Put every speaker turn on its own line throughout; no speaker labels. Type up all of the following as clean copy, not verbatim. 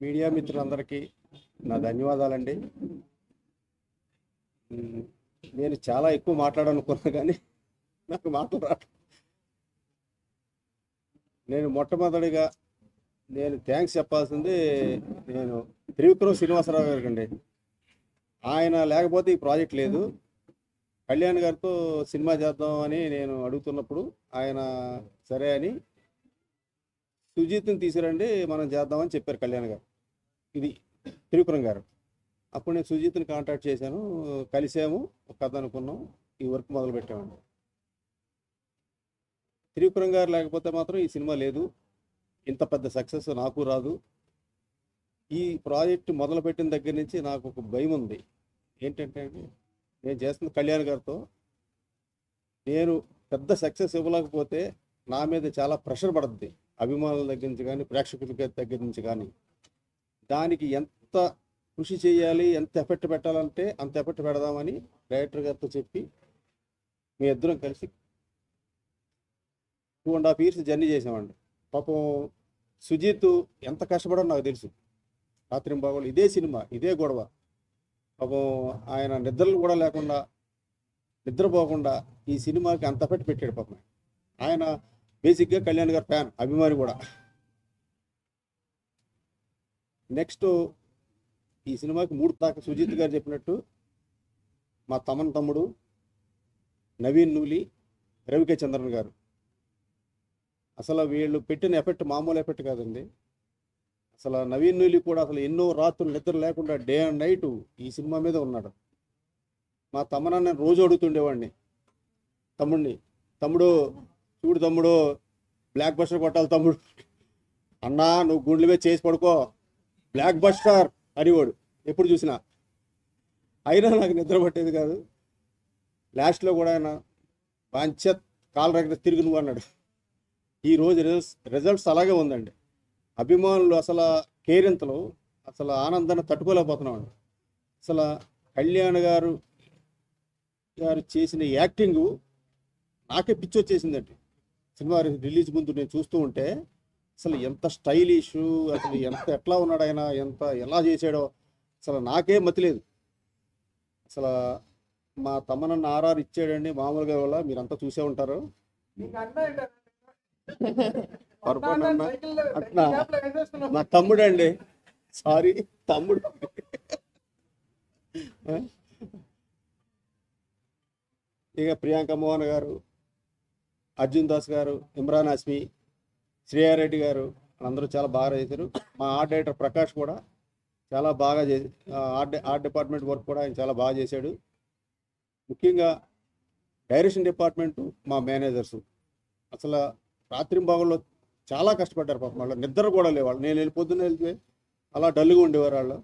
Media మిత్రులందరికీ నా ధన్యవాదాలండి. నేను చాలా ఎక్కువ మాట్లాడాలనుకున్నా కానీ నాకు మాటలు రావట్లేదు. నేను మొట్టమొదటిగా థ్యాంక్స్ చెప్పాల్సింది నేను త్రివిక్రమ్ శ్రీనివాసరావు గారికి అండి. ఆయన లేకపోతే ఈ ప్రాజెక్ట్ లేదు. కళ్యాణ్ గారితో సినిమా చేద్దామని నేను అడుగుతున్నప్పుడు ఆయన సరే అని సుజీత్ని తీసుకురండి మనం చేద్దామని చెప్పారు కళ్యాణ్ గారు. ఇది త్రివిక్రమ్ గారు. అప్పుడు నేను సుజీత్ని కాంటాక్ట్ చేశాను, కలిసాము, ఒక కథ అనుకున్నాం, ఈ వర్క్ మొదలు పెట్టామండి. త్రివిక్రమ్ గారు లేకపోతే మాత్రం ఈ సినిమా లేదు, ఇంత పెద్ద సక్సెస్ నాకు రాదు. ఈ ప్రాజెక్ట్ మొదలుపెట్టిన దగ్గర నుంచి నాకు ఒక భయం ఉంది. ఏంటంటే అండి, నేను చేస్తున్న కళ్యాణ్ గారితో నేను పెద్ద సక్సెస్ ఇవ్వలేకపోతే నా మీద చాలా ప్రెషర్ పడుతుంది, అభిమానుల దగ్గర నుంచి కానీ ప్రేక్షకుల దగ్గర నుంచి కానీ. దానికి ఎంత కృషి చేయాలి, ఎంత ఎఫెక్ట్ పెట్టాలంటే అంత ఎఫెక్ట్ పెడదామని డైరెక్టర్ గారితో చెప్పి మీ ఇద్దరం కలిసి 2.5 years జర్నీ చేసామండి. పాపం సుజీత్ ఎంత కష్టపడో నాకు తెలుసు. రాత్రింబాగోలు ఇదే సినిమా, ఇదే గొడవ. పాపం ఆయన నిద్రలు కూడా లేకుండా, నిద్రపోకుండా ఈ సినిమాకి అంత ఎఫెక్ట్ పెట్టాడు. పాపం ఆయన బేసిక్గా కళ్యాణ్ గారి ఫ్యాన్, అభిమాని కూడా. నెక్స్ట్ ఈ సినిమాకి 3 దాకా సుజిత్ గారు చెప్పినట్టు మా తమ్ముడు నవీన్ నూలి, రవికే చంద్రన్ గారు. అసలు వీళ్ళు పెట్టిన ఎఫెక్ట్ మామూలు ఎఫెక్ట్ కాదండి. అసలు నవీన్ నూలి కూడా అసలు ఎన్నో రాత్రులు నిద్ర లేకుండా డే అండ్ నైట్ ఈ సినిమా మీద ఉన్నాడు. మా తమ్మనన్న రోజు అడుగుతుండేవాడిని, తమ్ముడు చూడు తమ్ముడు, బ్లాక్ బస్టర్ కొట్టాలి తమ్ముడు, అన్నా నువ్వు గుండెల మీద చేసి పడుకో, బ్లాక్ బస్టర్ అనేవాడు ఎప్పుడు చూసినా. అయినా నాకు నిద్ర పట్టేది కాదు. లాస్ట్లో కూడా ఆయన పంచత్ కాలు రగడ తిరిగి నువ్వు అన్నాడు. ఈరోజు రిజల్ట్స్ అలాగే ఉందండి. అభిమానులు అసలు కేరింతలు, అసలు ఆనందాన్ని తట్టుకోలేకపోతున్నామండి. అసలు కళ్యాణ్ గారు చేసిన యాక్టింగు నాకే పిచ్చి వచ్చేసిందండి. సినిమా రిలీజ్ ముందు నేను చూస్తూ ఉంటే అసలు ఎంత స్టైలిష్, అసలు ఎట్లా ఉన్నాడు ఆయన, ఎలా చేశాడో అసలు నాకే మతిలేదు. అసలు మా తమ్మనన్న ఆర్ఆర్ ఇచ్చాడండి మామూలుగా. వల్ల మీరంతా చూసే ఉంటారు. నా తమ్ముడు అండి, సారీ తమ్ముడు. ఇక ప్రియాంక మోహన్ గారు, అర్జున్ దాస్ గారు, ఇమ్రాన్ హాష్మి, శ్రేయారెడ్డి గారు అందరూ చాలా బాగా చేశారు. మా ఆర్ట్ డైరెక్టర్ ప్రకాష్ కూడా చాలా బాగా ఆర్ట్ డిపార్ట్మెంట్ వర్క్ కూడా ఆయన చాలా బాగా చేశాడు. ముఖ్యంగా డైరెక్షన్ డిపార్ట్మెంటు, మా మేనేజర్సు అసలు రాత్రింబాగుల్లో చాలా కష్టపడ్డారు. పాపం వాళ్ళు నిద్ర కూడా లేవాళ్ళు. నేను పొద్దున్న వెళ్తే అలా డల్గా ఉండేవారు వాళ్ళు.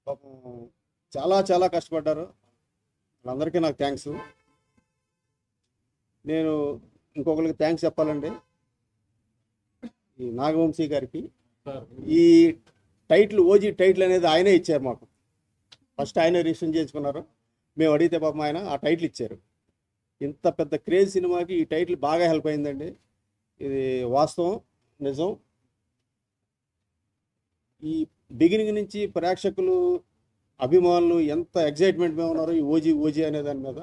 పాపం చాలా కష్టపడ్డారు. వాళ్ళందరికీ నాకు థ్యాంక్స్. నేను ఇంకొకరికి థ్యాంక్స్ చెప్పాలండి, ఈ నాగవంశీ గారికి. ఈ టైటిల్, ఓజీ టైటిల్ అనేది ఆయనే ఇచ్చారు మాకు. ఫస్ట్ ఆయనే రిజిస్టర్ చేసుకున్నారు. మేము అడిగితే పాపం ఆయన ఆ టైటిల్ ఇచ్చారు. ఇంత పెద్ద క్రేజ్ సినిమాకి ఈ టైటిల్ బాగా హెల్ప్ అయిందండి. ఇది వాస్తవం, నిజం. ఈ బిగినింగ్ నుంచి ప్రేక్షకులు, అభిమానులు ఎంత ఎగ్జైట్మెంట్ మీద ఉన్నారో ఈ ఓజీ అనే దాని మీద.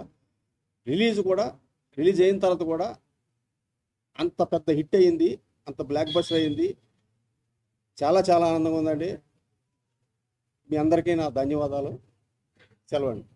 రిలీజ్ అయిన తర్వాత కూడా అంత పెద్ద హిట్ అయ్యింది, అంత బ్లాక్ బస్టర్ అయ్యింది. చాలా ఆనందంగా ఉందండి. మీ అందరికీ నా ధన్యవాదాలు. సెలవండి.